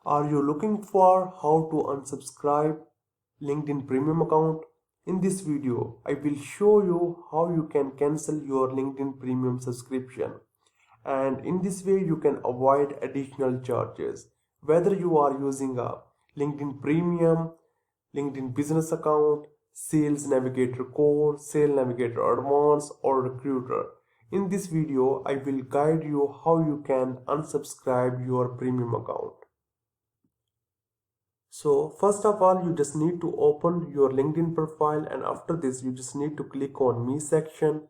Are you looking for how to unsubscribe LinkedIn Premium account? In this video, I will show you how you can cancel your LinkedIn Premium subscription. And in this way, you can avoid additional charges. Whether you are using a LinkedIn Premium, LinkedIn Business account, Sales Navigator Core, Sales Navigator Advanced, or Recruiter. In this video, I will guide you how you can unsubscribe your premium account. So first of all, you just need to open your LinkedIn profile, and after this you just need to click on Me section.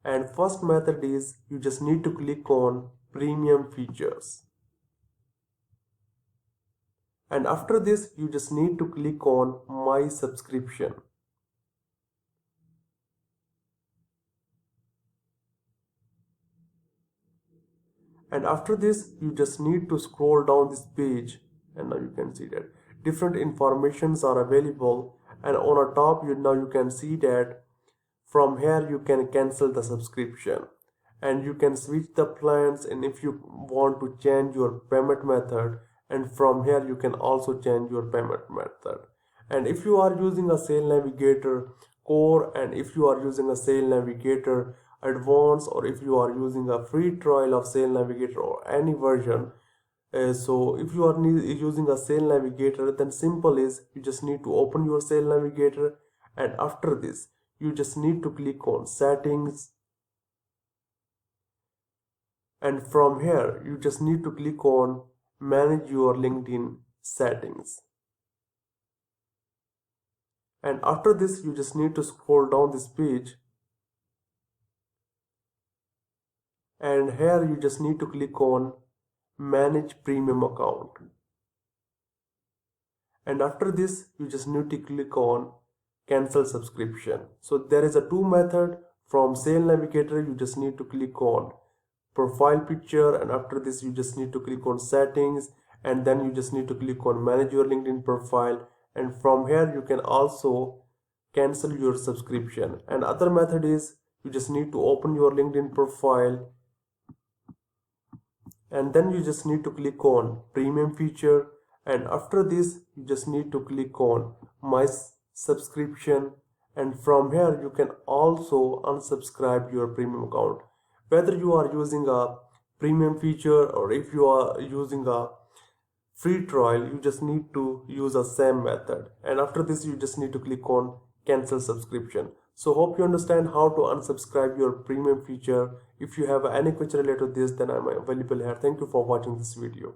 And first method is you just need to click on Premium Features. And after this you just need to click on My Subscription. And after this you just need to scroll down this page, and now you can see that different informations are available, and on a top now you can see that from here you can cancel the subscription and you can switch the plans, and if you want to change your payment method, and from here you can also change your payment method. And if you are using a Sales Navigator Core, and if you are using a Sales Navigator Advanced, or if you are using a free trial of Sales Navigator or any version, so if you are using a Sales Navigator, then simple is you just need to open your Sales Navigator, and after this you just need to click on Settings, and from here you just need to click on Manage your LinkedIn settings. And after this you just need to scroll down this page, and here you just need to click on Manage Premium Account. And after this you just need to click on Cancel Subscription. So there is a two method. From Sales Navigator you just need to click on Profile Picture, and after this you just need to click on Settings, and then you just need to click on Manage your LinkedIn profile, and from here you can also cancel your subscription. And other method is you just need to open your LinkedIn profile, and then you just need to click on Premium Feature, and after this you just need to click on My Subscription, and from here you can also unsubscribe your premium account. Whether you are using a premium feature or if you are using a free trial, you just need to use the same method, and after this you just need to click on Cancel Subscription. So hope you understand how to unsubscribe your premium feature. If you have any question related to this, then I'm available here. Thank you for watching this video.